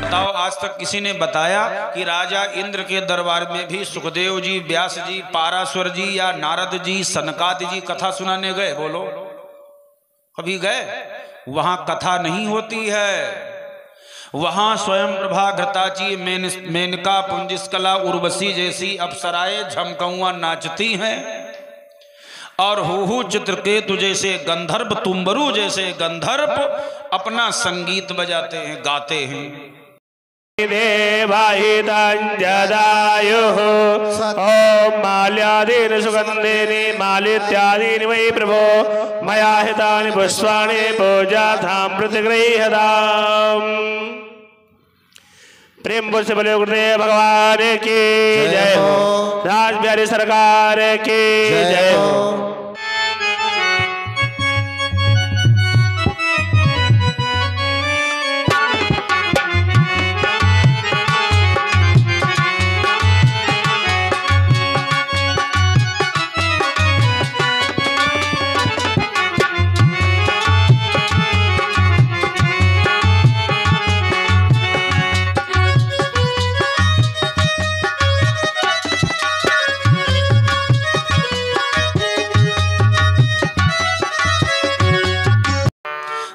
बताओ आज तक किसी ने बताया कि राजा इंद्र के दरबार में भी सुखदेव जी, व्यास जी, पाराशर जी या नारद जी, सनकादि जी कथा सुनाने गए? बोलो, कभी गए? वहां कथा नहीं होती है। वहां स्वयं प्रभा, घृताची, मेनका, पुंजिस्कला, उर्वशी जैसी अप्सराएं झमकौआ नाचती हैं और हूहू चित्रकेतु जैसे गंधर्व, तुम्बरू जैसे गंधर्व अपना संगीत बजाते हैं, गाते हैं। देवाहितंजदायुः ओम माल्यादीनि सुगंधीनि मालित्यादीनि वै प्रभो मया हितानि पुष्पाणि पूजार्थं प्रतिगृह्यताम्। प्रेम से बोले गुरुदेव भगवान की जय हो, राज बिहारी सरकार की जय हो।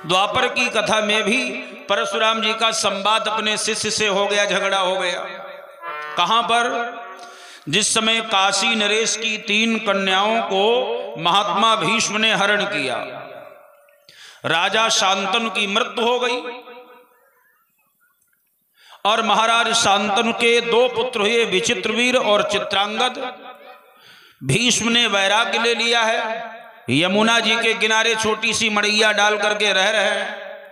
द्वापर की कथा में भी परशुराम जी का संवाद अपने शिष्य से हो गया, झगड़ा हो गया। कहां पर? जिस समय काशी नरेश की 3 कन्याओं को महात्मा भीष्म ने हरण किया, राजा शांतनु की मृत्यु हो गई और महाराज शांतनु के 2 पुत्र हुए, विचित्रवीर और चित्रांगद। भीष्म ने वैराग्य ले लिया है, यमुना जी के किनारे छोटी सी मड़ैया डाल करके रह रहे हैं।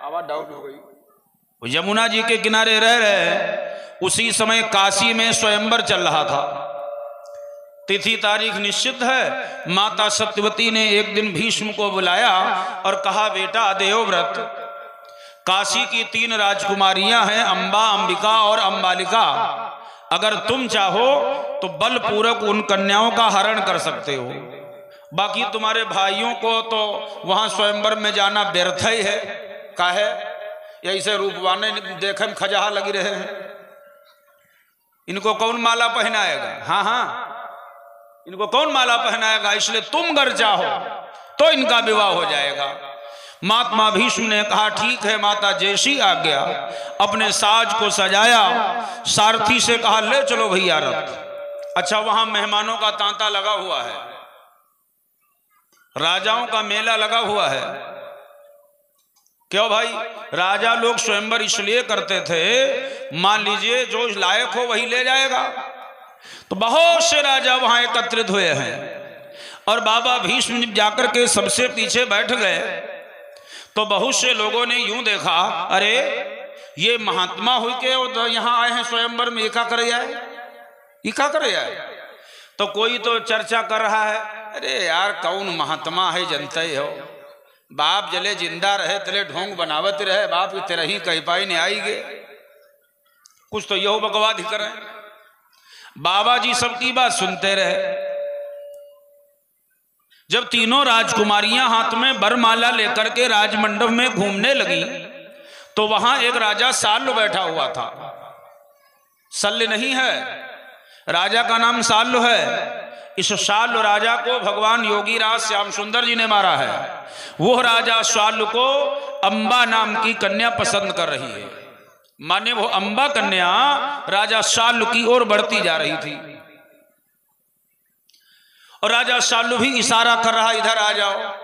आवाज डाउन हो गई। यमुना जी के किनारे रह रहे हैं। उसी समय काशी में स्वयंवर चल रहा था। तिथि तारीख निश्चित है। माता सत्यवती ने एक दिन भीष्म को बुलाया और कहा, बेटा देवव्रत, काशी की 3 राजकुमारियां हैं, अंबा, अंबिका और अंबालिका। अगर तुम चाहो तो बलपूर्वक उन कन्याओं का हरण कर सकते हो। बाकी तुम्हारे भाइयों को तो वहां स्वयंवर में जाना व्यर्थ ही है। काहे? ऐसे रूपवाने देखे में खजाहा लगी रहे हैं। इनको कौन माला पहनाएगा? हाँ हाँ, इनको कौन माला पहनाएगा? इसलिए तुम अगर चाहो तो इनका विवाह हो जाएगा। महात्मा भीष्म ने कहा, ठीक है माता, जैसी आज्ञा। अपने साज को सजाया, सारथी से कहा, ले चलो भैया रथ। अच्छा, वहां मेहमानों का तांता लगा हुआ है, राजाओं का मेला लगा हुआ है। क्यों भाई? राजा लोग स्वयंवर इसलिए करते थे, मान लीजिए जो लायक हो वही ले जाएगा। तो बहुत से राजा वहां एकत्रित हुए हैं और बाबा भीष्म जाकर के सबसे पीछे बैठ गए। तो बहुत से लोगों ने यूं देखा, अरे ये महात्मा हुई के यहां आए हैं स्वयंवर में, एका करे आए, एका करे आए। तो कोई तो चर्चा कर रहा है, अरे यार कौन महात्मा है, जनते हो, बाप जले जिंदा रहे तले ढोंग बनावत रहे, बाप की तरह ही कही पाई नहीं आएंगे। कुछ तो यहो बकवाद ही करें। बाबा जी सबकी बात सुनते रहे। जब तीनों राजकुमारियां हाथ में वरमाला लेकर के राजमंडप में घूमने लगी तो वहां एक राजा साल्व बैठा हुआ था। शल्य नहीं है, राजा का नाम साल्व है। इस साल्व राजा को भगवान योगी राज श्याम सुंदर जी ने मारा है। वो राजा साल्व को अंबा नाम की कन्या पसंद कर रही है। माने वो अंबा कन्या राजा साल्व की ओर बढ़ती जा रही थी और राजा साल्व भी इशारा कर रहा, इधर आ जाओ।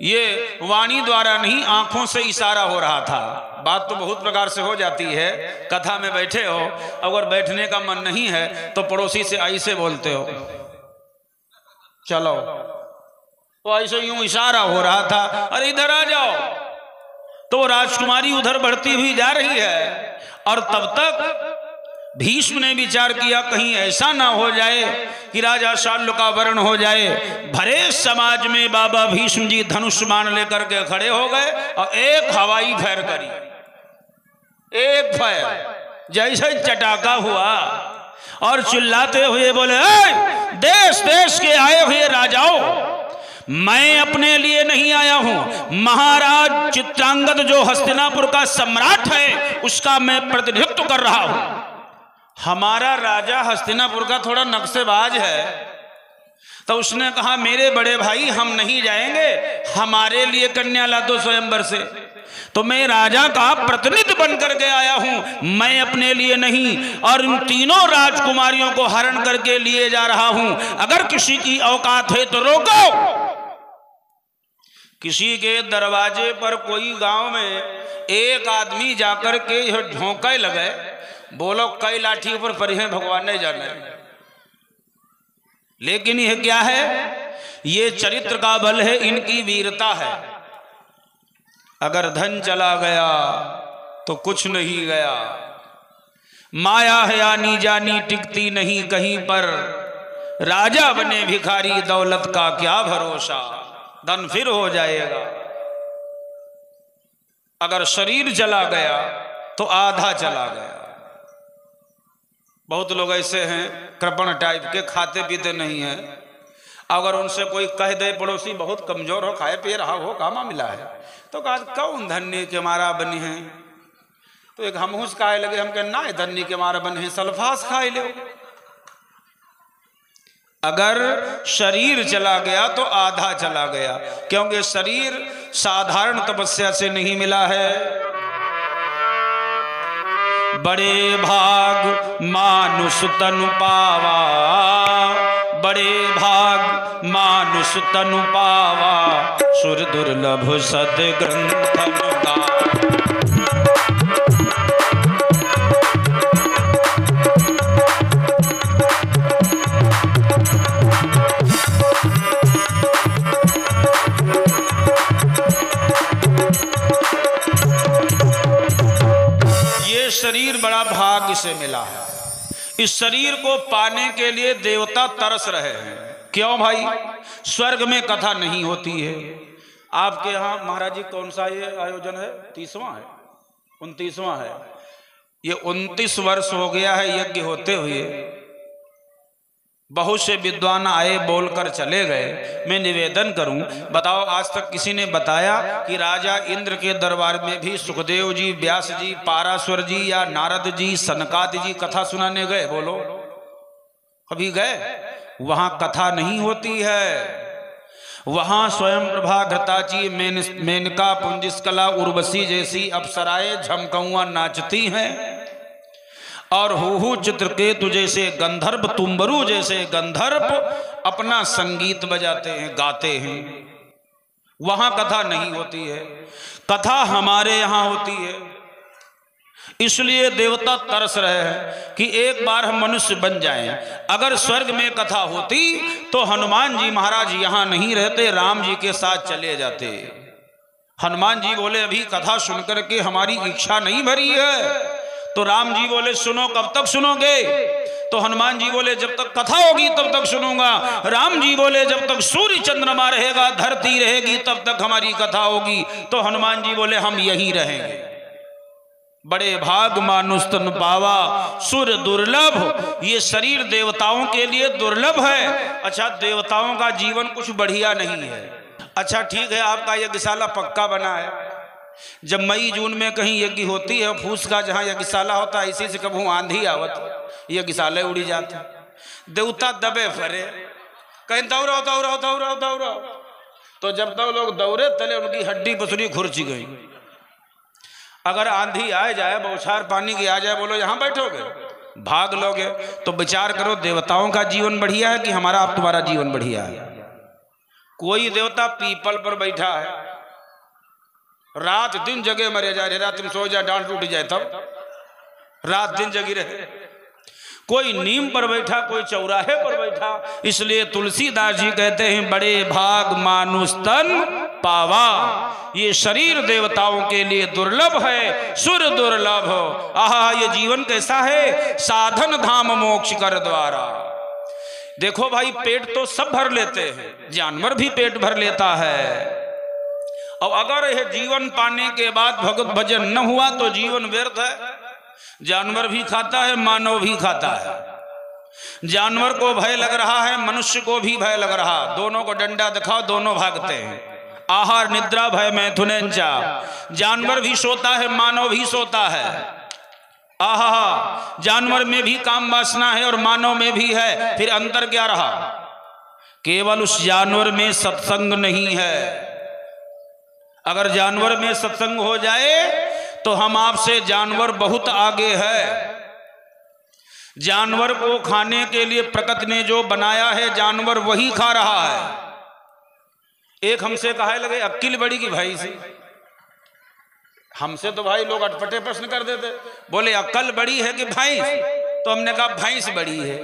ये वाणी द्वारा नहीं, आंखों से इशारा हो रहा था। बात तो बहुत प्रकार से हो जाती है। कथा में बैठे हो, अगर बैठने का मन नहीं है तो पड़ोसी से ऐसे बोलते हो, चलो। तो ऐसे यूं इशारा हो रहा था, अरे इधर आ जाओ। तो राजकुमारी उधर बढ़ती हुई जा रही है और तब तक भीष्म ने विचार किया, कहीं ऐसा ना हो जाए कि राजा शाल्व का वर्ण हो जाए। भरे समाज में बाबा भीष्म जी धनुष बाण लेकर के खड़े हो गए और एक हवाई फायर करी। एक फायर जैसे चटाका हुआ और चिल्लाते हुए बोले, देश देश के आए हुए राजाओं, मैं अपने लिए नहीं आया हूं, महाराज चित्रांगद जो हस्तिनापुर का सम्राट है उसका मैं प्रतिनिधित्व कर रहा हूं। हमारा राजा हस्तिनापुर का थोड़ा नक्शेबाज है, तो उसने कहा मेरे बड़े भाई हम नहीं जाएंगे, हमारे लिए कन्या ला दो स्वयंवर से। तो मैं राजा का प्रतिनिधि बनकर के आया हूं, मैं अपने लिए नहीं, और इन तीनों राजकुमारियों को हरण करके लिए जा रहा हूं। अगर किसी की औकात है तो रोको। किसी के दरवाजे पर कोई गांव में एक आदमी जाकर के झोंके लगे, बोलो कई लाठी ऊपर पड़ी है भगवान नहीं जाने। लेकिन यह क्या है? ये चरित्र का बल है, इनकी वीरता है। अगर धन चला गया तो कुछ नहीं गया, माया है आनी जानी टिकती नहीं कहीं पर, राजा बने भिखारी दौलत का क्या भरोसा, धन फिर हो जाएगा। अगर शरीर चला गया तो आधा चला गया। बहुत लोग ऐसे हैं कृपण टाइप के, खाते पीते नहीं हैं। अगर उनसे कोई कह दे पड़ोसी बहुत कमजोर हो, खाए पी रहा हो, कामा मिला है, तो कहा कौन धन्य के मारा बनी है? तो एक हमहूस खाए लगे, हम कहें ना धन्य के मारा बने हैं, सल्फास खाए लो। अगर शरीर चला गया तो आधा चला गया, क्योंकि शरीर साधारण तपस्या से नहीं मिला है। बड़े भाग मानुष तनु पावा, बड़े भाग मानुष तनु पावा, सुर दुर्लभ सद्ग्रंथन का। ये शरीर बड़ा भाग्य से मिला है। इस शरीर को पाने के लिए देवता तरस रहे हैं। क्यों भाई? स्वर्ग में कथा नहीं होती है। आपके यहाँ महाराज जी कौन सा ये आयोजन है? 30वां है, 29वां है। ये 29 वर्ष हो गया है यज्ञ होते हुए। बहुत से विद्वान आए बोलकर चले गए। मैं निवेदन करूं, बताओ आज तक किसी ने बताया कि राजा इंद्र के दरबार में भी सुखदेव जी, व्यास जी, पाराशर जी या नारद जी, सनकादि जी कथा सुनाने गए? बोलो, कभी गए? वहां कथा नहीं होती है। वहां स्वयं प्रभा, घृताची, मेनका, पुंजिस्कला, उर्वशी जैसी अप्सराएं झमकौआ नाचती हैं, और हूहू चित्रकेतु जैसे गंधर्व, तुम्बरू जैसे गंधर्व अपना संगीत बजाते हैं, गाते हैं। वहां कथा नहीं होती है, कथा हमारे यहां होती है। इसलिए देवता तरस रहे हैं कि एक बार हम मनुष्य बन जाएं। अगर स्वर्ग में कथा होती तो हनुमान जी महाराज यहां नहीं रहते, राम जी के साथ चले जाते। हनुमान जी बोले अभी कथा सुनकर के हमारी इच्छा नहीं भरी है। तो राम जी बोले सुनो, कब तक सुनोगे? तो हनुमान जी बोले जब तक कथा होगी तब तक सुनूंगा। राम जी बोले जब तक सूर्य चंद्रमा रहेगा, धरती रहेगी, तब तक हमारी कथा होगी। तो हनुमान जी बोले हम यहीं रहेंगे। बड़े भाग मानुष तन पावा, सुर दुर्लभ। ये शरीर देवताओं के लिए दुर्लभ है। अच्छा, देवताओं का जीवन कुछ बढ़िया नहीं है। अच्छा ठीक है, आपका यज्ञशाला पक्का बना है। जब मई जून में कहीं यज्ञ होती है, फूस का जहाँ यज्ञशाला होता है, इसी से कभी आंधी आवत यज्ञशाला उड़ी जाता, देवता दबे फरे, कहीं दौड़ो दौड़ो दौड़ो दौड़ो। तो जब तक लोग दौड़े तले उनकी हड्डी पसली खुरची गई। अगर आंधी आ जाए, बौछार पानी की आ जाए, बोलो यहाँ बैठोगे, भाग लोगे। तो विचार करो, देवताओं का जीवन बढ़िया है कि हमारा आप तुम्हारा जीवन बढ़िया है? कोई देवता पीपल पर बैठा है, रात दिन जगे मरे जा रहे, रात में सो जाए डांट टूट जाए तब रात दिन जगी रहे। कोई नीम पर बैठा, कोई चौराहे पर बैठा। इसलिए तुलसीदास जी कहते हैं बड़े भाग मानुष तन पावा। ये शरीर देवताओं के लिए दुर्लभ है, सुर दुर्लभ। आहा, ये जीवन कैसा है? साधन धाम मोक्ष कर द्वारा। देखो भाई, पेट तो सब भर लेते हैं, जानवर भी पेट भर लेता है। और अगर यह जीवन पाने के बाद भगवत भजन न हुआ तो जीवन व्यर्थ है। जानवर भी खाता है, मानव भी खाता है। जानवर को भय लग रहा है, मनुष्य को भी भय लग रहा, दोनों को डंडा दिखाओ दोनों भागते हैं। आहार निद्रा भय मैथुनेंचा, जानवर भी सोता है मानव भी सोता है। आहा, जानवर में भी काम वासना है और मानव में भी है, फिर अंतर क्या रहा? केवल उस जानवर में सत्संग नहीं है। अगर जानवर में सत्संग हो जाए तो हम आपसे जानवर बहुत आगे है। जानवर को खाने के लिए प्रकृति ने जो बनाया है जानवर वही खा रहा है। एक हमसे कहे लगे अक्ल बड़ी की भाई से, हमसे तो भाई लोग अटपटे प्रश्न कर देते, बोले अक्ल बड़ी है कि भैंस? तो हमने कहा भैंस बड़ी है।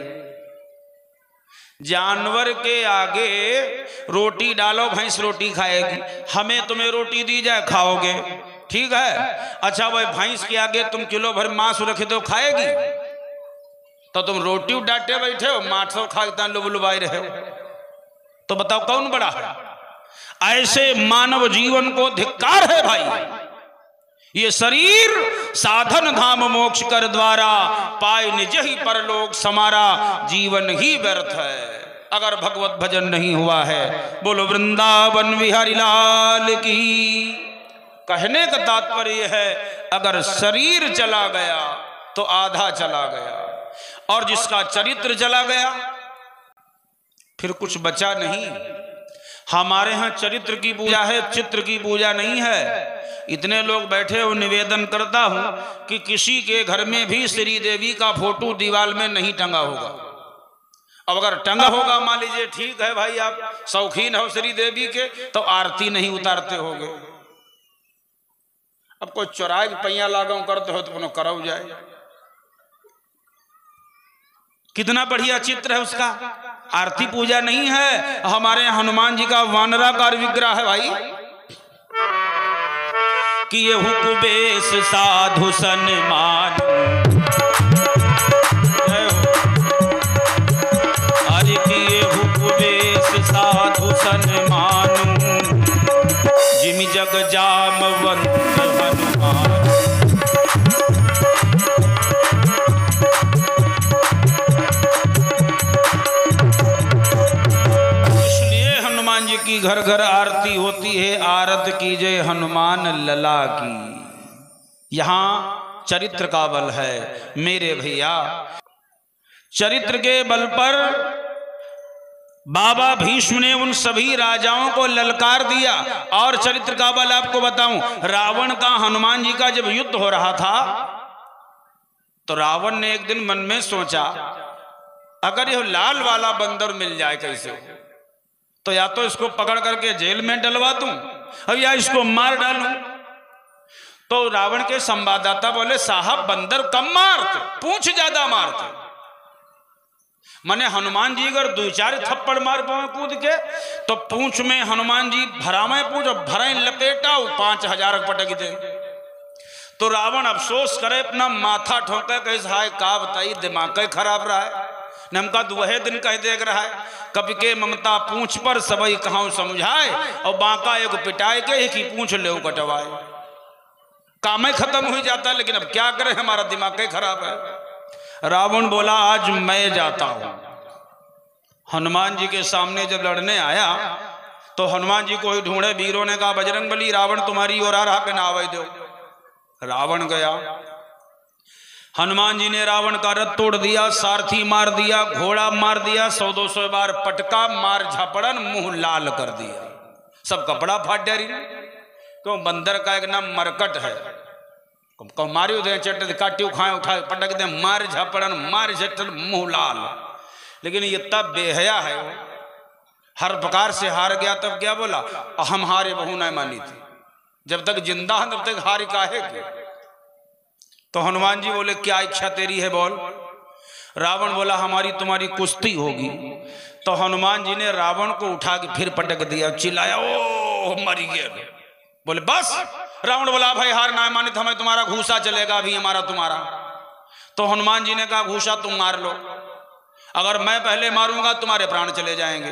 जानवर के आगे रोटी डालो भैंस रोटी खाएगी, हमें तुम्हें रोटी दी जाए खाओगे, ठीक है। अच्छा भाई भैंस के आगे तुम किलो भर मांस रखे दो खाएगी? तो तुम रोटी डांटे बैठे हो, मांस खाते लुबलुबाई रहे हो, तो बताओ कौन बड़ा है? ऐसे मानव जीवन को धिक्कार है भाई। ये शरीर साधन धाम मोक्ष कर द्वारा, पाए निज ही परलोक समारा, जीवन ही व्यर्थ है अगर भगवत भजन नहीं हुआ है। बोलो वृंदावन बिहारी लाल की। कहने का तात्पर्य है अगर शरीर चला गया तो आधा चला गया, और जिसका चरित्र चला गया फिर कुछ बचा नहीं। हमारे यहाँ चरित्र की पूजा है, चित्र की पूजा नहीं है। इतने लोग बैठे हो, निवेदन करता हूं कि किसी के घर में भी श्री देवी का फोटो दीवार में नहीं टंगा होगा। अब अगर टंगा होगा मान लीजिए ठीक है भाई, आप शौकीन हो श्री देवी के, तो आरती नहीं उतारते होगे। अब कोई चौराहे पैया लागू करते हो तो करो जाए, कितना बढ़िया चित्र है उसका। आरती पूजा नहीं है। हमारे हनुमान जी का वानराकार विग्रह है भाई, कि ये हुकुबेश साधु सन्मान, अरे कि ये हुकुबेश साधु सन्मान, जिमि जग जामवंत हनुमान। की घर घर आरती होती है, आरत कीजिए हनुमान लला की। यहां चरित्र का बल है मेरे भैया। चरित्र के बल पर बाबा भीष्म ने उन सभी राजाओं को ललकार दिया। और चरित्र का बल आपको बताऊं, रावण का हनुमान जी का जब युद्ध हो रहा था तो रावण ने एक दिन मन में सोचा अगर यह लाल वाला बंदर मिल जाए कैसे, तो या तो इसको पकड़ करके जेल में डलवा दूं और या इसको मार डालूं। तो रावण के संवाददाता बोले साहब बंदर कम मारते, पूंछ ज्यादा मारते। माने हनुमान जी अगर 2-4 थप्पड़ मार पाए कूद के तो पूंछ में हनुमान जी भरावे पूंछ भरे लपेटा 5000 पटक दे। तो रावण अफसोस करे, अपना माथा ठोके कैसे हाय का बताई दिमाग खराब रहा है। नमका दुहे दिन कह देख रहा है, कभी के ममता पूंछ पर सबई कहां समझाए, और बांका एक पिटाए के एक ही पूंछ ले कटवाए। काम ही खत्म हो जाता है, लेकिन अब क्या करें हमारा दिमाग ही खराब है। रावण बोला आज मैं जाता हूं। हनुमान जी के सामने जब लड़ने आया तो हनुमान जी को ही ढूंढे, वीरों ने कहा बजरंगबली रावण तुम्हारी ओर आ रहा के ना आवे दो। रावण गया, हनुमान जी ने रावण का रथ तोड़ दिया, सारथी मार दिया, घोड़ा मार दिया, 100-200 बार पटका, मार झापड़न, मुंह लाल कर दिया, सब कपड़ा फाट डारी। क्यों? बंदर का एक नाम मरकट है, मारियो दे चट काटी खाए उठा पटक दे, मार झापड़न, मार झटल, मुंह लाल। लेकिन ये तब बेहया है, हर प्रकार से हार गया। तब क्या बोला, हम हारे बहु न मानी थी। जब तक जिंदा है तब तक हारी काहे की। तो हनुमान जी बोले क्या इच्छा तेरी है बोल। रावण बोला हमारी तुम्हारी कुश्ती होगी। तो हनुमान जी ने रावण को उठा के फिर पटक दिया, चिल्लाया ओ मरी गया। बोले बस। रावण बोला भाई हार ना माने तो हमें तुम्हारा घूसा चलेगा, अभी हमारा तुम्हारा। तो हनुमान जी ने कहा घूसा तुम मार लो, अगर मैं पहले मारूंगा तुम्हारे प्राण चले जाएंगे,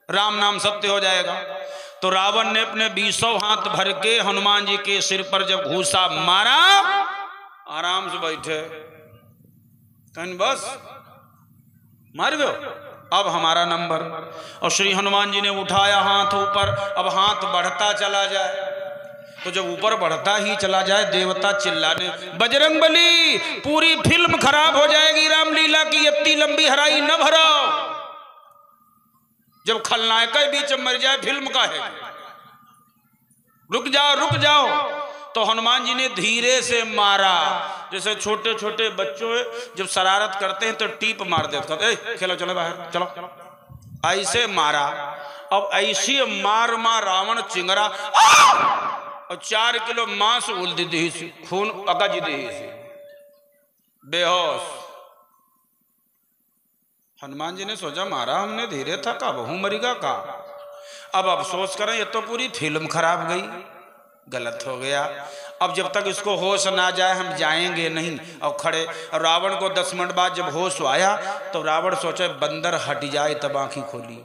राम नाम सत्य हो जाएगा। तो रावण ने अपने 20 हाथ भर के हनुमान जी के सिर पर जब घूसा मारा, आराम से बैठे, कहीं बस मर गयो, अब हमारा नंबर। और श्री हनुमान जी ने उठाया हाथ ऊपर, अब हाथ बढ़ता चला जाए, तो जब ऊपर बढ़ता ही चला जाए देवता चिल्लाने, बजरंगबली पूरी फिल्म खराब हो जाएगी, रामलीला की इतनी लंबी हराई न भराओ, जब खलनायक के बीच मर जाए फिल्म का है, रुक जाओ रुक जाओ। तो हनुमान जी ने धीरे से मारा, जैसे छोटे छोटे बच्चों जब शरारत करते हैं तो टीप मार देते, ए खेलो चलो बाहर चलो, ऐसे मारा। अब ऐसी मार मार रावण चिंगरा और 4 किलो मांस उल दी, खून अगज दी, बेहोश। हनुमान जी ने सोचा मारा हमने धीरे था का बहू मरीगा का, अब अफसोस करें ये तो पूरी फिल्म खराब गई, गलत हो गया। अब जब तक इसको होश ना जाए हम जाएंगे नहीं। और खड़े, और रावण को 10 मिनट बाद जब होश आया तो रावण सोचे बंदर हट जाए तब आंखी खोली,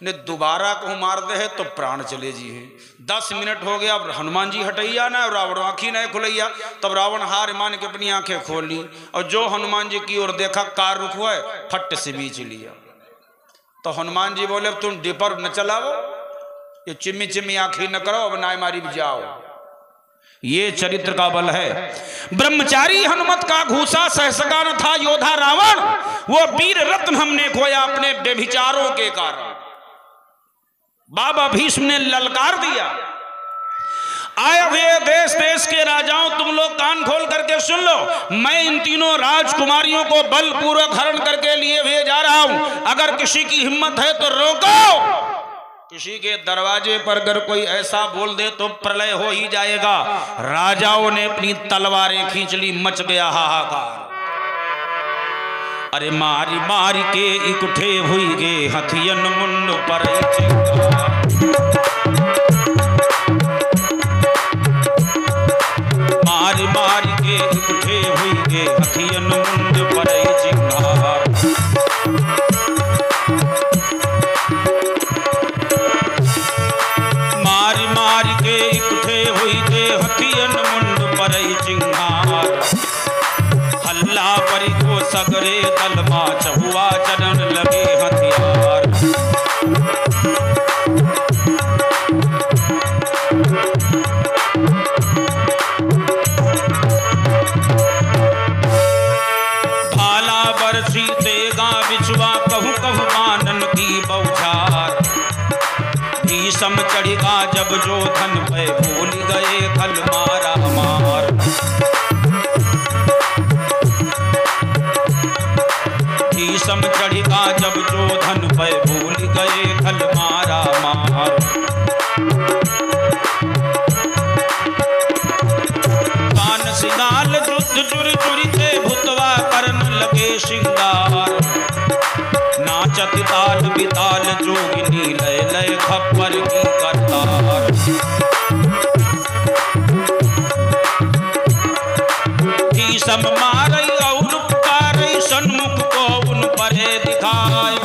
ने दोबारा को मार दे है तो प्राण चले जी है। 10 मिनट हो गया, अब हनुमान जी हटैया ना, रावण आंखी नहीं खुलैया। तब रावण हार मान के अपनी आंखें खोल ली, और जो हनुमान जी की ओर देखा कार रुक हुआ है, फट से बीच लिया। तो हनुमान जी बोले तुम डिपर न चलाओ, ये चिम्मी चिम्मी आंखी न करो, अब नाय मारी भी जाओ। ये चरित्र का बल है। ब्रह्मचारी हनुमत का घूसा सह सका न था योद्धा रावण, वो वीर रत्न हमने खोया अपने व्यभिचारों के कारण। बाबा भीष्म ने ललकार दिया, आए हुए देश देश के राजाओं तुम लोग कान खोल करके सुन लो, मैं इन तीनों राजकुमारियों को बलपूर्वक हरण करके लिए हुए जा रहा हूं। अगर किसी की हिम्मत है तो रोको, किसी के दरवाजे पर अगर कोई ऐसा बोल दे तो प्रलय हो ही जाएगा। राजाओं ने अपनी तलवारें खींच ली, मच गया हाहाकार। अरे मारी मारी के इकट्ठे हुई गे हथियन मुंड पर, मारी मारी के इकट्ठे हुई गे हथियन मुंड पर चिंगार। मारी मारी के इकट्ठे हुई गे हथियन मुंड पर चिंगार। हल्ला परी को सगरे तलमा चहुआ चरण लगे हथियार। भाला बरसी तेगा बिछुआ कहूँ कहूँ मानन की बौछार। भीषम चढ़िगा जब जो धन पे भूल गए खल मारा मार। भीषम चढ़िगा जब जो धन पे भूल गए खल मारा मार। कान सिगाल जुद्ध चुर चुरिते भुतवा करन लगे श्रृंगार। नाचत ताल बिताल जोगिनी लय लय खप्पर की करतार। भीषम मारई और पुकारई सन्मुख को उन परे दिखाए।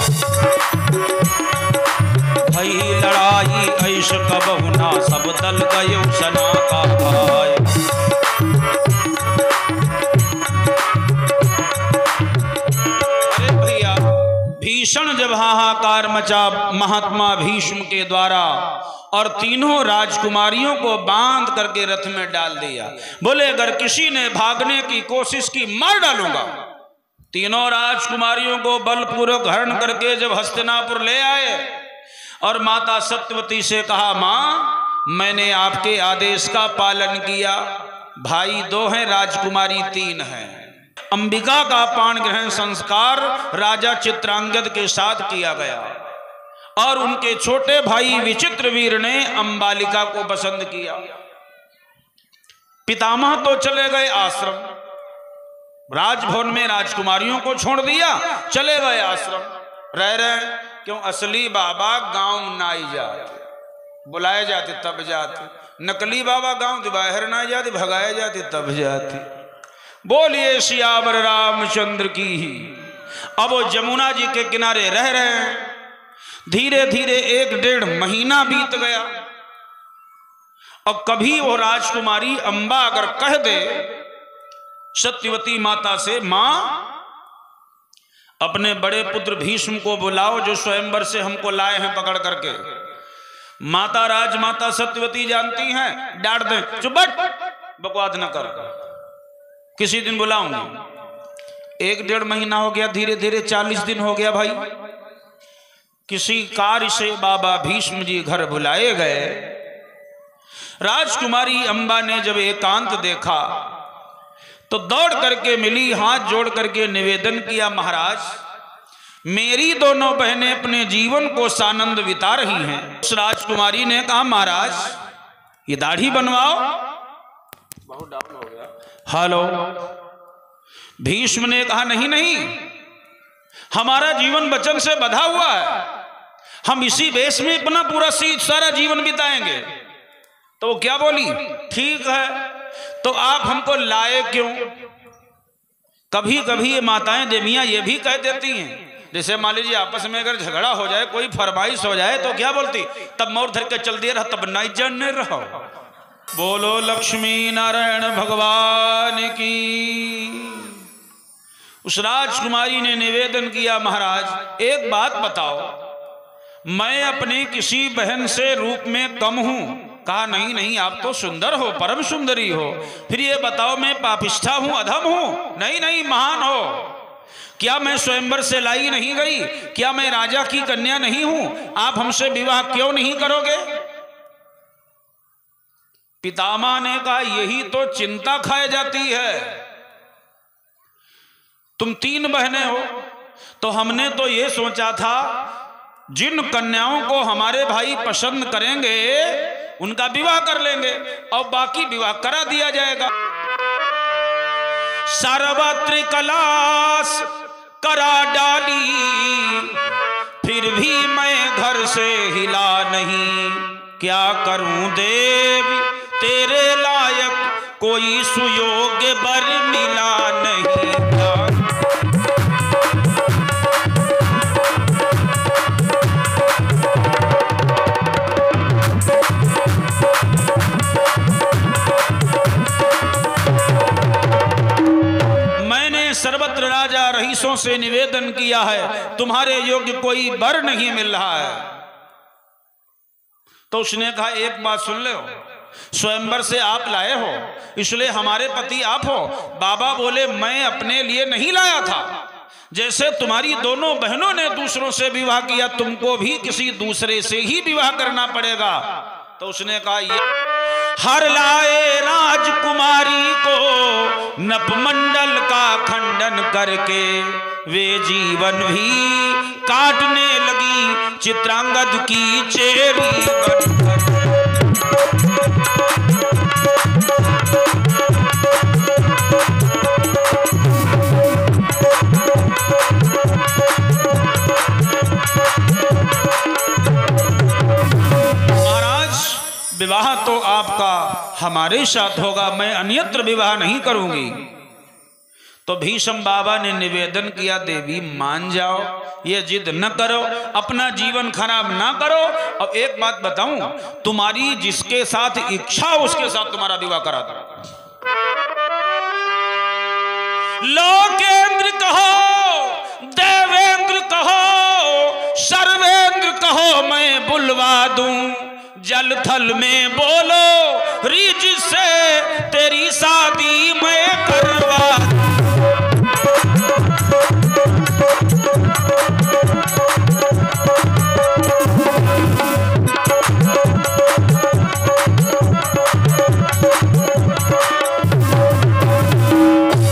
भई लड़ाई ऐश कबहु ना सब दल गए सना का भाई। अरे भैया, भीषण जब हाहाकार मचा महात्मा भीष्म के द्वारा, और तीनों राजकुमारियों को बांध करके रथ में डाल दिया। बोले अगर किसी ने भागने की कोशिश की मार डालूंगा। तीनों राजकुमारियों को बलपूर्वक हरण करके जब हस्तिनापुर ले आए, और माता सत्यवती से कहा मां मैंने आपके आदेश का पालन किया। भाई 2 हैं, राजकुमारी 3 हैं। अंबिका का पाण ग्रहण संस्कार राजा चित्रांगद के साथ किया गया, और उनके छोटे भाई विचित्रवीर ने अंबालिका को पसंद किया। पितामह तो चले गए आश्रम, राजभवन में राजकुमारियों को छोड़ दिया, चले गए आश्रम रह रहे। क्यों? असली बाबा गांव ना आई जाते, बुलाए जाते तब जाते। नकली बाबा गांव बाहर ना जाते, भगाए जाते तब जाते। बोलिए सियावर रामचंद्र की ही। अब वो जमुना जी के किनारे रह रहे हैं। धीरे धीरे 1-1.5 महीना बीत गया। अब कभी वो राजकुमारी अंबा अगर कह दे सत्यवती माता से, मां अपने बड़े पुत्र भीष्म को बुलाओ जो स्वयंवर से हमको लाए हैं पकड़ करके। माता राजमाता सत्यवती जानती हैं, डांट दें, चुप बैठ, बकवास न कर, किसी दिन बुलाऊंगी। 1-1.5 महीना हो गया, धीरे धीरे 40 दिन हो गया भाई। किसी कार्य से बाबा भीष्म जी घर बुलाए गए। राजकुमारी अंबा ने जब एकांत देखा तो दौड़ करके मिली, हाथ जोड़ करके निवेदन किया, महाराज मेरी दोनों बहनें अपने जीवन को सानंद बिता रही हैं। उस राजकुमारी ने कहा, महाराज ये दाढ़ी बनवाओ। बहुत डाउन हो गया। हेलो। भीष्म ने कहा, नहीं नहीं, हमारा जीवन वचन से बंधा हुआ है, हम इसी वेश में अपना पूरा सारा जीवन बिताएंगे। तो वो क्या बोली, ठीक है, तो आप हमको लाए क्यों? कभी कभी ये माताएं देवियां ये भी कह देती हैं, जैसे मान लीजिए आपस में अगर झगड़ा हो जाए, कोई फरमाइश हो जाए, तो क्या बोलती, तब मोर धर के चल दिया रहा, तब नहीं जानने रहो। बोलो लक्ष्मी नारायण भगवान की। उस राजकुमारी ने निवेदन किया, महाराज एक बात बताओ, मैं अपनी किसी बहन से रूप में कम हूं? कहा, नहीं नहीं, आप तो सुंदर हो, परम सुंदरी हो। फिर ये बताओ, मैं पापिष्ठा हूं, अधम हूं? नहीं नहीं, महान हो। क्या मैं स्वयंवर से लाई नहीं गई? क्या मैं राजा की कन्या नहीं हूं? आप हमसे विवाह क्यों नहीं करोगे? पितामह ने कहा, यही तो चिंता खाए जाती है। तुम 3 बहनें हो, तो हमने तो ये सोचा था जिन कन्याओं को हमारे भाई पसंद करेंगे उनका विवाह कर लेंगे और बाकी विवाह करा दिया जाएगा। सर्वत्र कलाश करा डाली, फिर भी मैं घर से हिला नहीं। क्या करूं देव तेरे लायक, कोई सुयोग्य वर मिला नहीं। सर्वत्र राजा रईसों से निवेदन किया है, तुम्हारे योग्य कोई वर नहीं मिल रहा है। तो उसने कहा, एक बात सुन लो, स्वयंवर से आप लाए हो, इसलिए हमारे पति आप हो। बाबा बोले, मैं अपने लिए नहीं लाया था। जैसे तुम्हारी दोनों बहनों ने दूसरों से विवाह किया, तुमको भी किसी दूसरे से ही विवाह करना पड़ेगा। तो उसने कहा, ये हर लाए राजकुमारी को नपमंडल का खंडन करके, वे जीवन भी काटने लगी चित्रांगद की चेरी बनकर। विवाह तो आपका हमारे साथ होगा, मैं अन्यत्र विवाह नहीं करूंगी। तो भीष्म बाबा ने निवेदन किया, देवी मान जाओ, ये जिद न करो, अपना जीवन खराब ना करो। और एक बात बताऊं, तुम्हारी जिसके साथ इच्छा उसके साथ तुम्हारा विवाह करा दो। लोकेंद्र कहो, देवेंद्र कहो, सर्वेंद्र कहो, मैं बुलवा दूं। जल थल में बोलो, रीझ से तेरी शादी मैं करवा।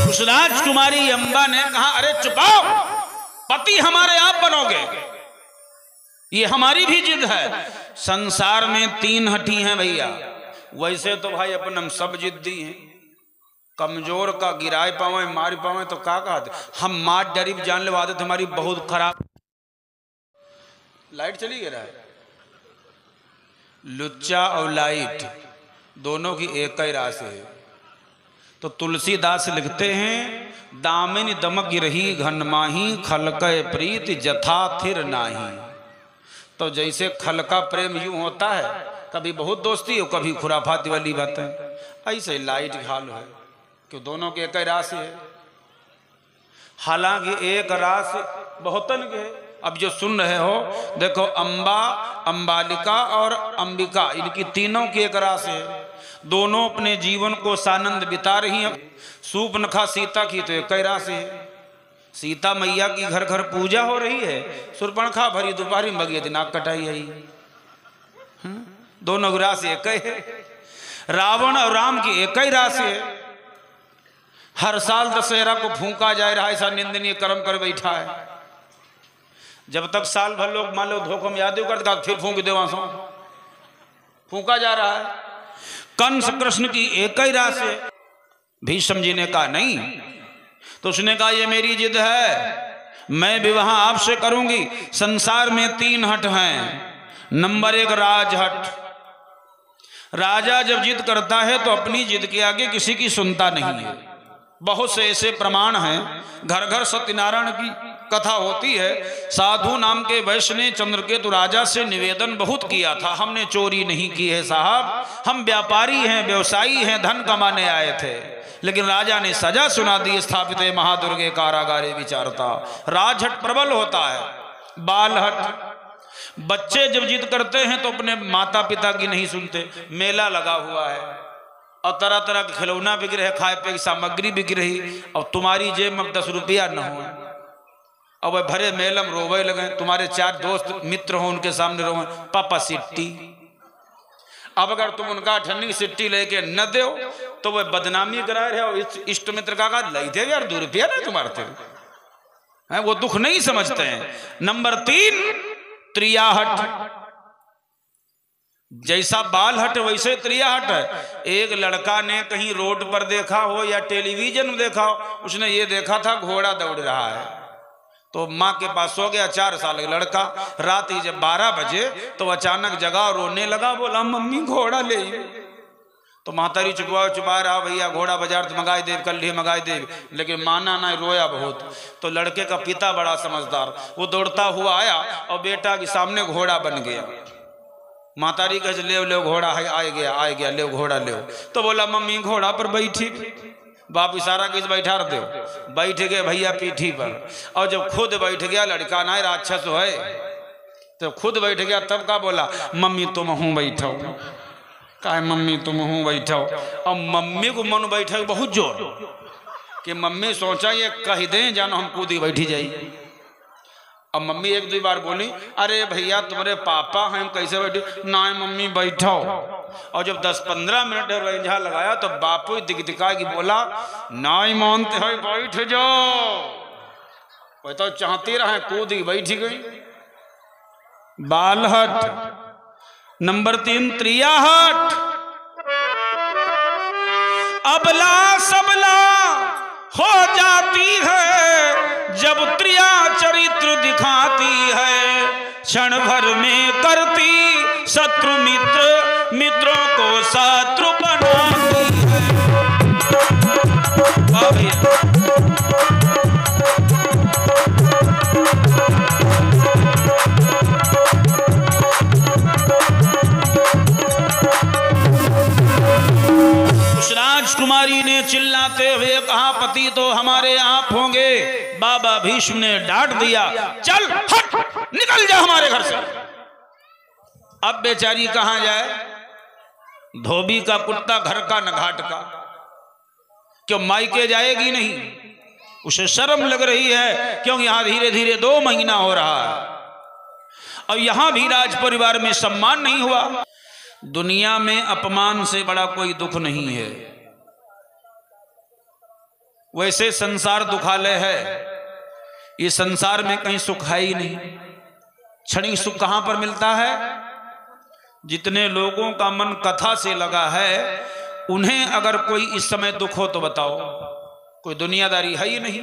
उस राजकुमारी अंबा ने कहा, अरे चुपाओ, पति हमारे आप बनोगे, ये हमारी भी जिद है। संसार में 3 हठी हैं भैया, वैसे तो भाई अपन हम सब जिद्दी हैं। कमजोर का गिराए पावे मार पावे तो क्या कहते, हम मार डरी जान ले, आदत हमारी बहुत खराब। लाइट चली गया है। लुच्चा और लाइट दोनों की एक ही राशि है। तो तुलसीदास लिखते हैं, दामिनी दमक रही घन माही, खलकय प्रीति जथा थिर नाही। तो जैसे खल का प्रेम यूं होता है, कभी बहुत दोस्ती हो, कभी खुराफाती वाली बातें, ऐसे लाइट हाल है कि दोनों के एक ही राशि है। हालांकि एक राशि बहुतन के। अब जो सुन रहे हो देखो, अम्बा, अम्बालिका और अंबिका, इनकी तीनों की एक रास है। दोनों अपने जीवन को सानंद बिता रही हैं। सूर्पनखा सीता की तो एक रास है। सीता मैया की घर घर पूजा हो रही है, सूर्पनखा भरी दोपहरी मगिए दिनाक कटाई आई। दोनों की राशि एक है। रावण और राम की एक ही राशि है। हर साल दशहरा को फूंका जा रहा है, ऐसा निंदनीय कर्म कर बैठा है। जब तक साल भर लोग मान लो धोखम याद करता, फिर फूंक देवा सो फूंका जा रहा है। कंस कृष्ण की एक ही राशि है। भीष्म जी ने कहा नहीं, तो उसने कहा ये मेरी जिद है, मैं विवाह आपसे करूंगी। संसार में 3 हट हैं। नंबर 1 राजहट। राजा जब जिद करता है तो अपनी जिद के आगे किसी की सुनता नहीं है। बहुत से ऐसे प्रमाण हैं। घर घर सत्यनारायण की कथा होती है। साधु नाम के वैश्य ने चंद्रकेतु राजा से निवेदन बहुत किया था, हमने चोरी नहीं की है साहब, हम व्यापारी हैं, व्यवसायी हैं, धन कमाने आए थे। लेकिन राजा ने सजा सुना दी, स्थापित महादुर्गे कारागारे विचारता। राजहट प्रबल होता है। बालहट, बच्चे जब जिद करते हैं तो अपने माता पिता की नहीं सुनते। मेला लगा हुआ है और तरह तरह के खिलौना बिक रहे, खाए पे की सामग्री बिक रही, और तुम्हारी जेब में 10 रुपया न हो, अब वह भरे मेलम रोवे लगे। तुम्हारे 4 दोस्त मित्र हो, उनके सामने रोवे, पापा सिट्टी। अब अगर तुम उनका ठन्नी की सिट्टी लेके न दो तो वह बदनामी करा रहे हो। इष्ट मित्र का लई दे यार, 2 रुपया ना तुम्हारे हैं, वो दुख नहीं समझते हैं। नंबर 3 त्रियाहट। जैसा बालहट वैसे त्रियाहट है। एक लड़का ने कहीं रोड पर देखा हो या टेलीविजन में देखा हो, उसने ये देखा था घोड़ा दौड़ रहा है, तो माँ के पास सो गया। 4 साल का लड़का। रात ही जब 12 बजे तो अचानक जगा, रोने लगा, बोला मम्मी घोड़ा ले। तो मातारी चुपा रहा, भैया घोड़ा बाजार तो मंगाई देव, कल ही मंगाई देव। लेकिन माना ना, रोया बहुत। तो लड़के का पिता बड़ा समझदार, वो दौड़ता हुआ आया और बेटा के सामने घोड़ा बन गया। मातारी कहे ले लो घोड़ा है, आ गया ले घोड़ा ले। तो बोला मम्मी घोड़ा पर बैठी। बाप इशारा किस बैठा दो, बैठ गए भैया पीठी पर। और जब खुद बैठ गया, लड़का ना राक्षस है, तो खुद बैठ गया। तब का बोला मम्मी तुम हूँ बैठो। कहा मम्मी तुम हूँ बैठो। और मम्मी को मन बैठे बहुत जोर कि मम्मी सोचा ये कह दें जानो हम कूदी बैठी जाई। अब मम्मी 1-2 बार बोली, अरे भैया तुम्हारे पापा हैं, हम कैसे बैठे? ना मम्मी बैठो। और जब 10-15 मिनट रेंझा लगाया तो बापू दिखा की बोला ना मानते है, बैठ जाओ। वह तो चाहती रहे, कूदी बैठी गई। बालहट। नंबर 3 त्रियाहट। अबला सबला हो जाती है जब त्रिया चरित्र दिखाती है। क्षण भर में करती शत्रु मित्र, मित्रों को शत्रु बनाती है। राजकुमारी ने चिल्लाते हुए कहा पति तो हमारे आप होंगे। बाबा भीष्म ने डांट दिया, चल हट, निकल जा हमारे घर से। अब बेचारी कहां जाए? धोबी का कुत्ता घर का न घाट का। क्यों मायके जाएगी नहीं? उसे शर्म लग रही है, क्योंकि यहां धीरे धीरे 2 महीना हो रहा है और यहां भी राज परिवार में सम्मान नहीं हुआ। दुनिया में अपमान से बड़ा कोई दुख नहीं है। वैसे संसार दुखालय है, ये संसार में कहीं सुख है ही नहीं। क्षणिक सुख कहां पर मिलता है? जितने लोगों का मन कथा से लगा है, उन्हें अगर कोई इस समय दुख हो तो बताओ, कोई दुनियादारी है ही नहीं।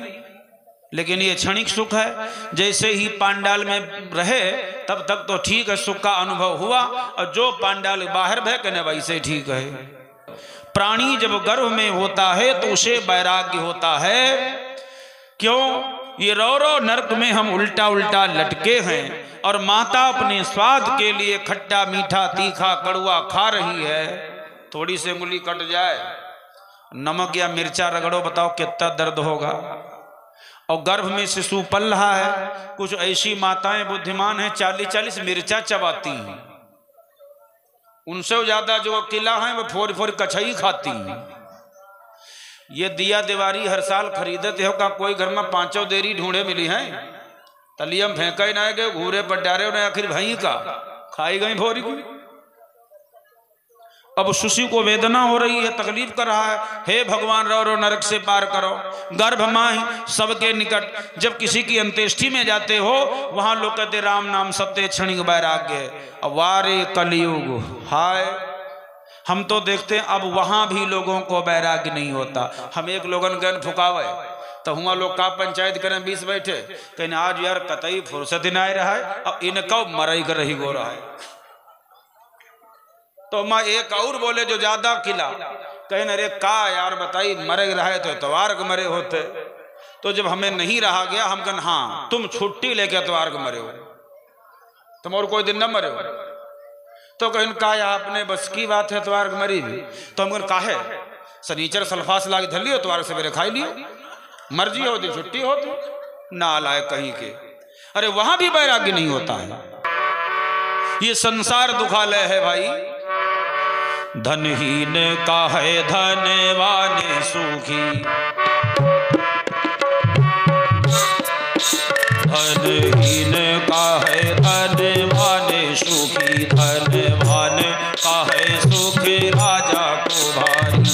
लेकिन ये क्षणिक सुख है। जैसे ही पांडाल में रहे तब तक तो ठीक है, सुख का अनुभव हुआ, और जो पांडाल बाहर भय कहने वैसे ठीक है। प्राणी जब गर्भ में होता है तो उसे वैराग्य होता है। क्यों? ये रो नरक में हम उल्टा उल्टा लटके हैं और माता अपने स्वाद के लिए खट्टा मीठा तीखा कड़वा खा रही है। थोड़ी सी उंगली कट जाए, नमक या मिर्चा रगड़ो, बताओ कितना दर्द होगा। और गर्भ में शिशु पल रहा है। कुछ ऐसी माताएं बुद्धिमान हैं 40-40 मिर्चा चबाती हैं, उनसे ज्यादा जो अकेला है वो फोड़ फोड़ कछई खाती हैं। ये दिया दिवारी हर साल खरीदते हो का कोई घर में 5 देरी ढूंढे मिली हैं, तलियम फेंका ही ना गए, घूरे पर डारे उन्हें आखिर भई का खाई गई भोरी की। अब शिशु को वेदना हो रही है, तकलीफ कर रहा है, हे भगवान रो रो नरक से पार करो। गर्भ माँ सबके निकट जब किसी की अंत्येष्टि में जाते हो वहां लोग कहते राम नाम सत्य क्षणिक वैराग्य। अब वारे कलयुग हाय, हम तो देखते हैं अब वहां भी लोगों को वैराग्य नहीं होता। हम एक लोगन गन फुकावे तो हुआ लोग का पंचायत करें 20 बैठे, कहने आज यार कतई फुर्सत ना रहा है, अब इनका मरई कर रही गो रहा है। तो माँ एक और बोले जो ज्यादा किला, कहने अरे का यार बताई मरे रहे तो इतवार को मरे होते। तो जब हमें नहीं रहा गया हम कहन हाँ तुम छुट्टी लेके इतवार को मरे हो, तुम और कोई दिन न मरे हो। तो कहन का आपने बस की बात है इतवार को मरी भी। तो हम कहन काहे शनिचर सल्फास लाके धर लियो, इतवार सवेरे खाई लियो, मर्जी होती छुट्टी होती ना लाए कहीं के। अरे वहां भी वैराग्य नहीं होता है। ये संसार दुखालय है भाई। धनहीन का है धनवान सुखी, धनहीन का है धनवान सुखी, धनवान का है सुख राजा को भारी।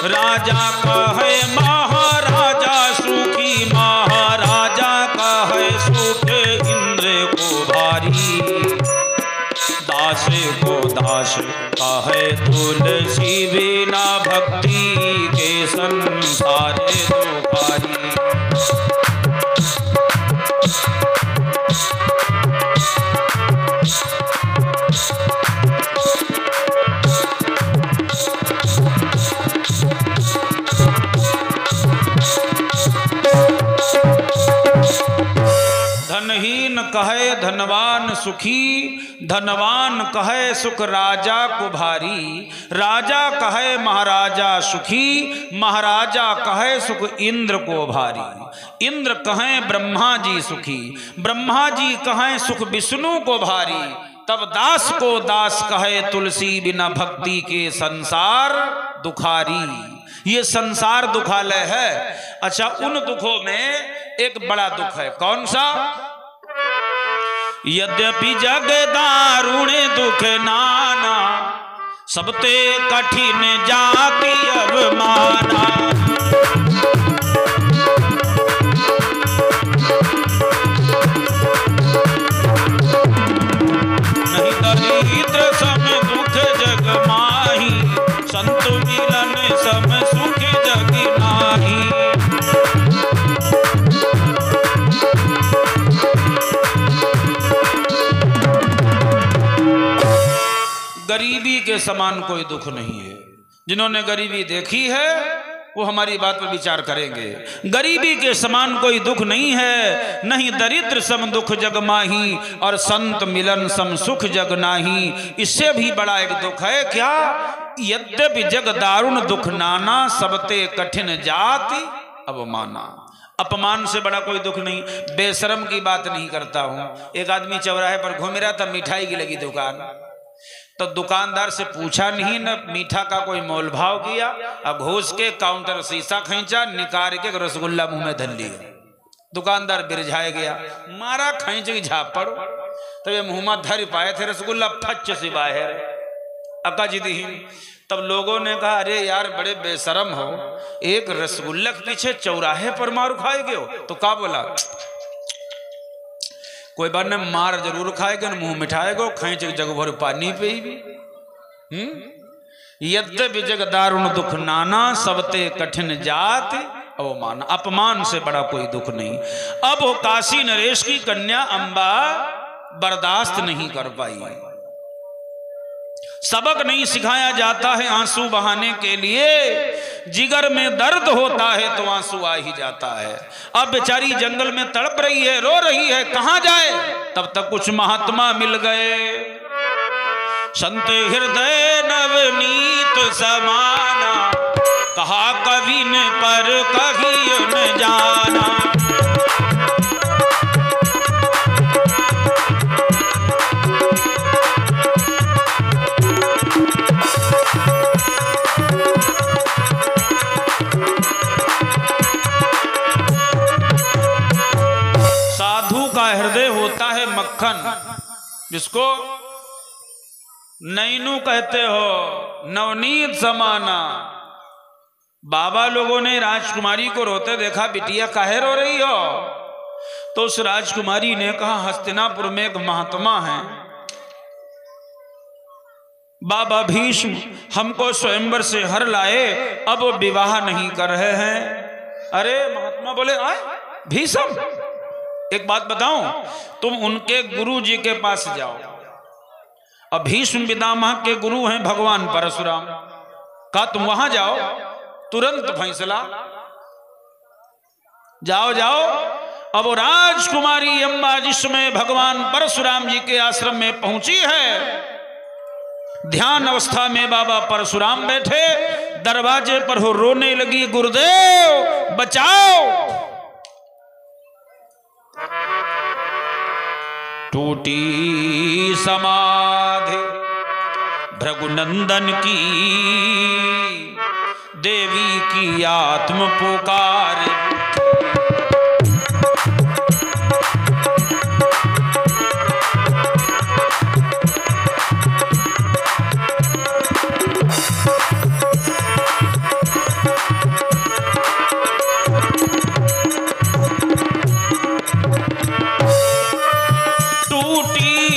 राजा का है महाराजा सुखी, महाराजा का है सुख इंद्र को भारी। दास को दास का है तुलसी, बिना भक्ति के संसार दुखारी। धनहीन कहे धनवान सुखी, धनवान कहे सुख राजा को भारी। राजा कहे महाराजा सुखी, महाराजा कहे सुख इंद्र को भारी। इंद्र कहे ब्रह्मा जी सुखी, ब्रह्मा जी कहे सुख विष्णु को भारी। तब दास को दास कहे तुलसी, बिना भक्ति के संसार दुखारी। ये संसार दुखालय है। अच्छा, उन दुखों में एक बड़ा दुख है, कौन सा? यद्यपि जग दारुण दुख नाना, सबते कठिन जाति अवमाना। नहीं दरिद्र सम दुख जग माही, संत मिलन सम सुख जग नाही। गरीबी के समान कोई दुख नहीं है। जिन्होंने गरीबी देखी है वो हमारी बात पर विचार करेंगे। गरीबी के समान कोई दुख नहीं है। नहीं दरिद्र सम दुख जग माही, और संत मिलन सम सुख जग नाही। इससे भी बड़ा एक दुख है क्या? यद्यपि जग दारुण दुख नाना, सबते कठिन जाति अवमाना। अपमान से बड़ा कोई दुख नहीं। बेशरम की बात नहीं करता हूं। एक आदमी चौराहे पर घूम रहा था, मिठाई की लगी दुकान, तो दुकानदार से पूछा नहीं, न मीठा का कोई मोल भाव किया। अब घुस के काउंटर शीशा खींचा, निकाल के रसगुल्ला मुंह में धर लिया। दुकानदार बिरझाए गया, मारा खींच की झापड़, तब ये मुंह में धर पाए थे रसगुल्ला, फच से बाहर अकज दीन। तब लोगों ने कहा अरे यार बड़े बेशरम हो, एक रसगुल्ला के पीछे चौराहे पर मार खाएगे हो। तो का बोला, कोई बार ने मार जरूर खाएगा, मुंह मिठाएगो, खींच जग भर पानी पे भी। यद्यपि जग दारुण दुख नाना, सबते कठिन जात अवमान। अपमान से बड़ा कोई दुख नहीं। अब वो काशी नरेश की कन्या अंबा बर्दाश्त नहीं कर पाई। सबक नहीं सिखाया जाता है आंसू बहाने के लिए। जिगर में दर्द होता है तो आंसू आ ही जाता है। अब बेचारी जंगल में तड़प रही है, रो रही है, कहां जाए? तब तक कुछ महात्मा मिल गए। संत हृदय नवनीत समाना, कहा कवि ने पर कभी न जाना। साधु का हृदय होता है मक्खन, जिसको नैनू कहते हो, नवनीत समाना। बाबा लोगों ने राजकुमारी को रोते देखा, बिटिया काहे रो रही हो? तो उस राजकुमारी ने कहा, हस्तिनापुर में एक महात्मा है, बाबा भीष्म हमको स्वयंवर से हर लाए, अब वो विवाह नहीं कर रहे हैं। अरे महात्मा बोले, आए भीष्म, एक बात बताऊं, तुम उनके गुरु जी के पास जाओ। अब भीष्म पितामह के गुरु हैं भगवान परशुराम, कहा तुम वहां जाओ, तुरंत फैसला, जाओ जाओ। अब वो राजकुमारी अम्बा जिस समय भगवान परशुराम जी के आश्रम में पहुंची है, ध्यान अवस्था में बाबा परशुराम बैठे, दरवाजे पर हो रोने लगी, गुरुदेव बचाओ। टूटी समाधि भृगुनंदन की, देवी की आत्म पुकार।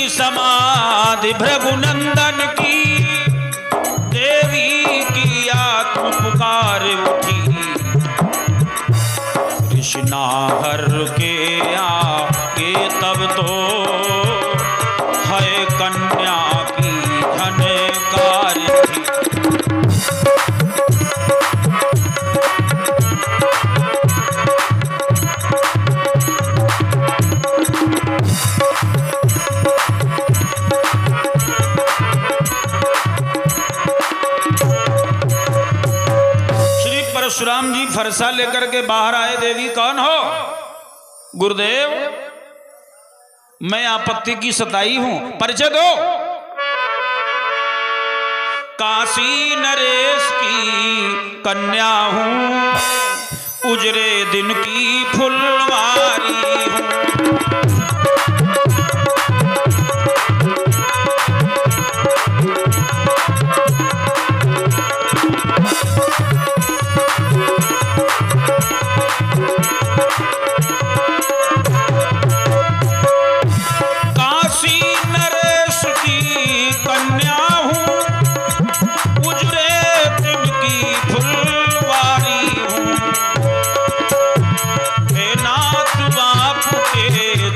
समाधि भृगुनंदन की, देवी की आत्म पुकार उठी। कृष्णा हर के आगे तब तो है कन्या की झनकार थी। परशुराम जी फरसा लेकर के बाहर आए। देवी कौन हो? गुरुदेव मैं आपत्ति की सताई हूं, परिचय दो। काशी नरेश की कन्या हूं, उजरे दिन की फुलवारी हूं।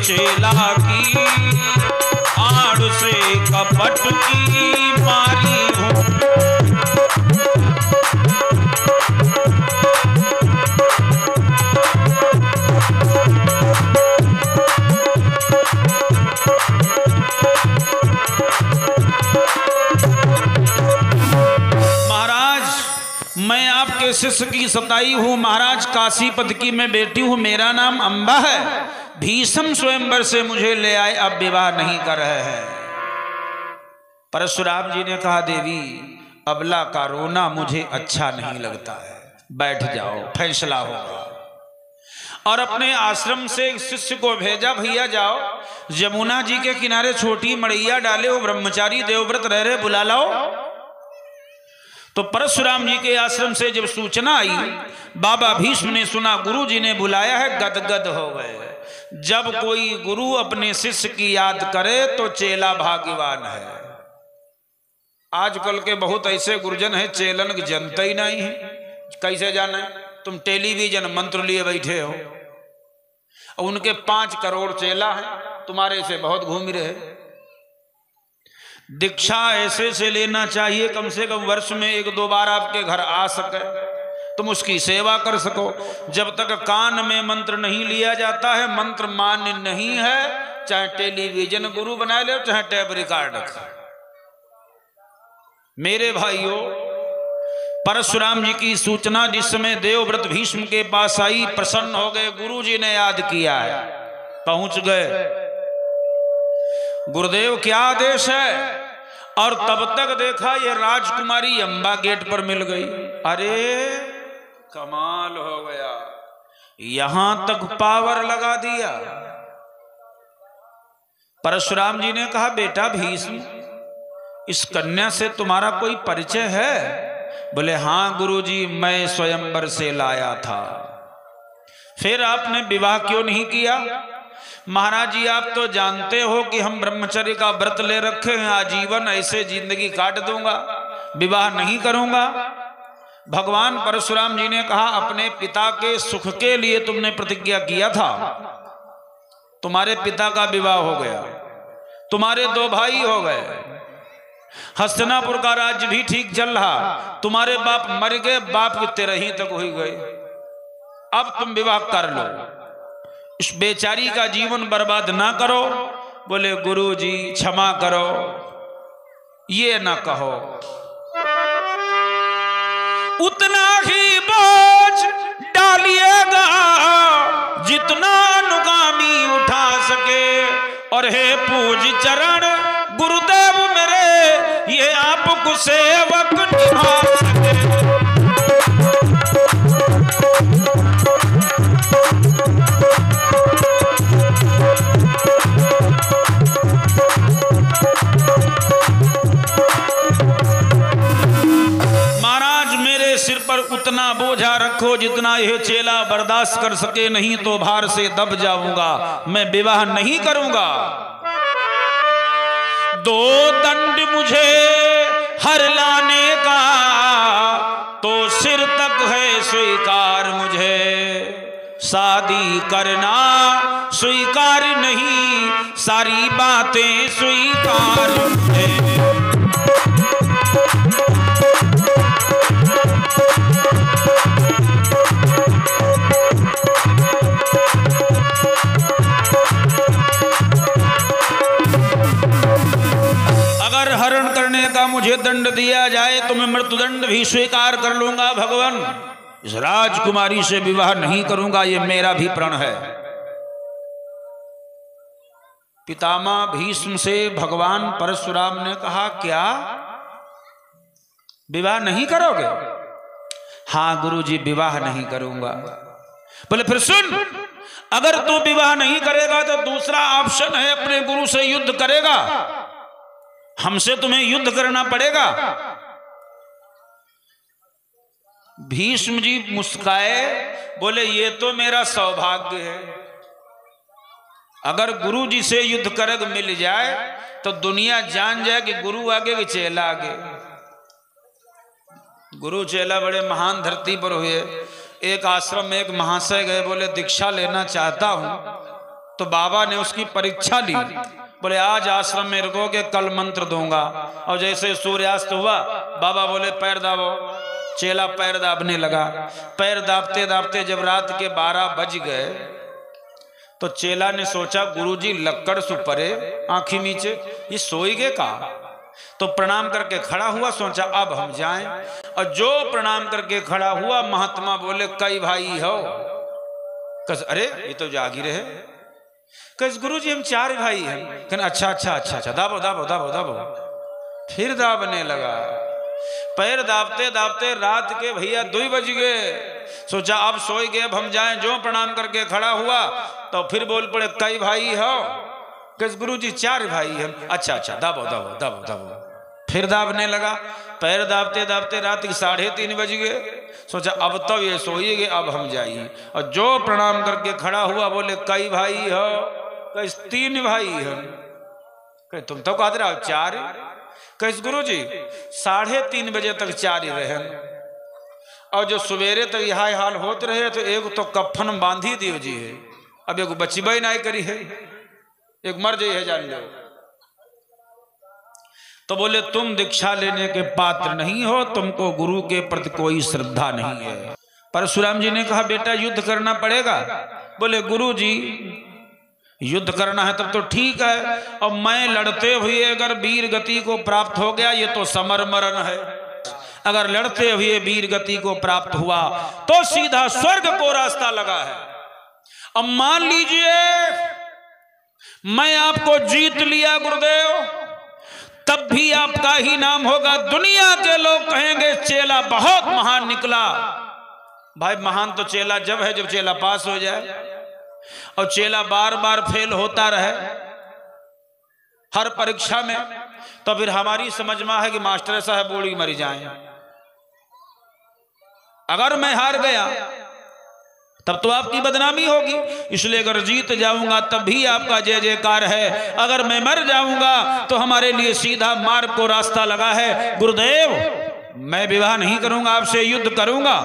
चेला की आड़ से कपट की मारी हूं। महाराज मैं आपके शिष्य की सताई हूं। महाराज काशीपति की मैं बेटी हूं, मेरा नाम अंबा है। भीष्म स्वयंवर से मुझे ले आए, अब विवाह नहीं कर रहे हैं। परशुराम जी ने कहा, देवी अबला का रोना मुझे अच्छा नहीं लगता है, बैठ जाओ, फैसला होगा। और अपने आश्रम से एक शिष्य को भेजा, भैया जाओ यमुना जी के किनारे छोटी मड़ैया डाले, वो ब्रह्मचारी देवव्रत रह रहे, बुला लाओ। तो परशुराम जी के आश्रम से जब सूचना आई, बाबा भीष्म ने सुना गुरु जी ने बुलाया है, गदगद हो गए। जब कोई गुरु अपने शिष्य की याद करे तो चेला भाग्यवान है। आजकल के बहुत ऐसे गुरुजन हैं, चेलन की जनता ही नहीं है। कैसे जाने? तुम टेलीविजन मंत्र लिए बैठे हो, उनके 5 करोड़ चेला हैं, तुम्हारे से बहुत घूम रहे। दीक्षा ऐसे से लेना चाहिए, कम से कम वर्ष में 1-2 बार आपके घर आ सके। तुम उसकी सेवा कर सको। जब तक कान में मंत्र नहीं लिया जाता है, मंत्र मान्य नहीं है, चाहे टेलीविजन गुरु बना ले, चाहे टेप रिकॉर्डर। मेरे भाइयों, परशुराम जी की सूचना जिस समय देवव्रत भीष्म के पास आई, प्रसन्न हो गए, गुरु जी ने याद किया है, पहुंच गए। गुरुदेव क्या आदेश है? और तब तक देखा ये राजकुमारी अंबा गेट पर मिल गई। अरे कमाल हो गया, यहां तक पावर लगा दिया। परशुराम जी ने कहा, बेटा भीष्म, इस कन्या से तुम्हारा कोई परिचय है? बोले, हाँ गुरुजी, मैं स्वयंवर से लाया था। फिर आपने विवाह क्यों नहीं किया? महाराज जी, आप तो जानते हो कि हम ब्रह्मचर्य का व्रत ले रखे हैं, आजीवन ऐसे जिंदगी काट दूंगा, विवाह नहीं करूंगा। भगवान परशुराम जी ने कहा, अपने पिता के सुख के लिए तुमने प्रतिज्ञा किया था, तुम्हारे पिता का विवाह हो गया, तुम्हारे 2 भाई हो गए, हस्तिनापुर का राज्य भी ठीक चल रहा, तुम्हारे बाप मर गए, बाप की 13 तक हो गए, अब तुम विवाह कर लो, इस बेचारी का जीवन बर्बाद ना करो। बोले, गुरु जी क्षमा करो, ये ना कहो, उतना ही बोझ डालिएगा जितना अनुगामी उठा सके, और हे पूज चरण गुरुदेव मेरे, ये आपको सेवक निभा सके। महाराज, मेरे सिर पर उतना बोझा रखो जितना यह चेला बर्दाश्त कर सके, नहीं तो भार से दब जाऊंगा, मैं विवाह नहीं करूंगा। 2 दंड मुझे हर लाने का, तो सिर तक है स्वीकार मुझे, शादी करना स्वीकार नहीं, सारी बातें स्वीकार है। अगर हरण करने का मुझे दंड दिया जाए तो मैं मृत्युदंड भी स्वीकार कर लूंगा भगवान, इस राजकुमारी से विवाह नहीं करूंगा, ये मेरा भी प्रण है। पितामह भीष्म से भगवान परशुराम ने कहा, क्या विवाह नहीं करोगे? हाँ गुरुजी, विवाह नहीं करूंगा। बोले, फिर सुन, अगर तू विवाह नहीं करेगा तो दूसरा ऑप्शन है, अपने गुरु से युद्ध करेगा, हमसे तुम्हें युद्ध करना पड़ेगा। भीष्म जी मुस्काए, बोले, ये तो मेरा सौभाग्य है, अगर गुरु जी से युद्ध करग मिल जाए तो दुनिया जान जाए कि गुरु आगे कि चेला आगे। गुरु चेला बड़े महान धरती पर हुए। एक आश्रम में एक महाशय गए, बोले दीक्षा लेना चाहता हूं, तो बाबा ने उसकी परीक्षा ली। बोले, आज आश्रम में रुकोगे, कल मंत्र दूंगा। और जैसे सूर्यास्त हुआ, बाबा बोले पैर दाबो। चेला पैर दाबने लगा। पैर दाबते दाबते जब रात के 12 बज गए तो चेला ने सोचा, गुरुजी लक्कड़ सुपरे आंखी नीचे, ये सोई गए का। तो प्रणाम करके खड़ा हुआ, सोचा अब हम जाएं। और जो प्रणाम करके खड़ा हुआ, महात्मा बोले, कई भाई हो? कस, अरे ये तो जागी रहे। कस, गुरुजी हम 4 भाई हैं। कहना, अच्छा अच्छा अच्छा अच्छा, दाबो दाबो दाबो दाबो। फिर दाबने लगा। पैर दाबते दाबते रात के भैया 2 बज गए। सोचा अब सोई गए, अब हम जाएं। जो प्रणाम करके खड़ा हुआ तो फिर बोल पड़े, कई भाई हो? कस, गुरुजी 4 भाई हम। अच्छा अच्छा, दाबो दाबो दाबो दाबो। फिर दाबने लगा। पैर दाबते दाबते रात के 3:30 बज गए। सोचा अब तो ये सोई गए, अब हम जाइए। और जो प्रणाम करके खड़ा हुआ, बोले, कई भाई हो? कस, 3 भाई हम। कह, तुम तो कहते रहो 4। कस, गुरुजी 3:30 बजे तक 4 ही रहे। और जो सवेरे तक यह हाल होते रहे, तो एक तो कफन बांधी दियो जी है, अब एक बची बाई नाई करी है, एक मर जाई है, जान जाओ। तो बोले, तुम दीक्षा लेने के पात्र नहीं हो, तुमको गुरु के प्रति कोई श्रद्धा नहीं है। परशुराम जी ने कहा बेटा युद्ध करना पड़ेगा। बोले गुरु जी युद्ध करना है तब तो ठीक है, और मैं लड़ते हुए अगर वीर गति को प्राप्त हो गया ये तो समर मरण है, अगर लड़ते हुए वीर गति को प्राप्त हुआ तो सीधा स्वर्ग को रास्ता लगा है। अब मान लीजिए मैं आपको जीत लिया गुरुदेव, तब भी आपका ही नाम होगा, दुनिया के लोग कहेंगे चेला बहुत महान निकला। भाई महान तो चेला जब है जब चेला पास हो जाए, और चेला बार बार फेल होता रहे हर परीक्षा में, तो फिर हमारी समझ में है कि मास्टर साहब बूढ़ी मरी जाए। अगर मैं हार गया तब तो आपकी बदनामी होगी, इसलिए अगर जीत जाऊंगा तब भी आपका जय जयकार है, अगर मैं मर जाऊंगा तो हमारे लिए सीधा मार्ग को रास्ता लगा है। गुरुदेव मैं विवाह नहीं करूंगा, आपसे युद्ध करूंगा।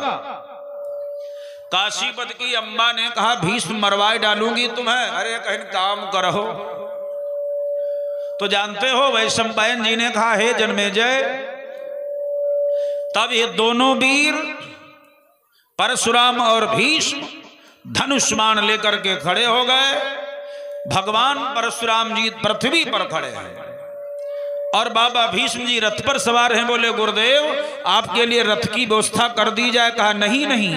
काशीपत की अम्मा ने कहा भीष्म मरवाए डालूंगी तुम्हें। अरे कहीं काम करो। तो जानते हो वैशंपायन जी ने कहा हे जन्मेजय। तब ये दोनों वीर परशुराम और भीष्म धनुष्मान लेकर के खड़े हो गए। भगवान परशुराम जी पृथ्वी पर खड़े हैं और बाबा भीष्म जी रथ पर सवार हैं। बोले गुरुदेव आपके लिए रथ की व्यवस्था कर दी जाए। कहा नहीं नहीं,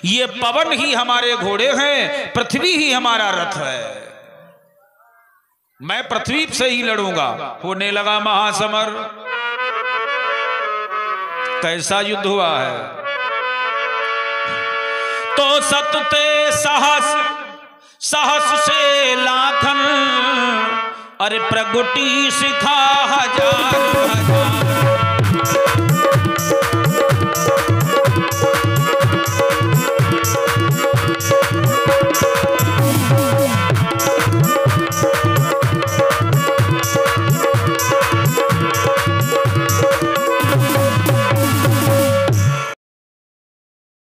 ये पवन ही हमारे घोड़े हैं, पृथ्वी ही हमारा रथ है, मैं पृथ्वी से ही लड़ूंगा। होने लगा महासमर। कैसा युद्ध हुआ है। तो सतते सहस सहस से लाखन, अरे प्रगुटी सिखा हजार हजार।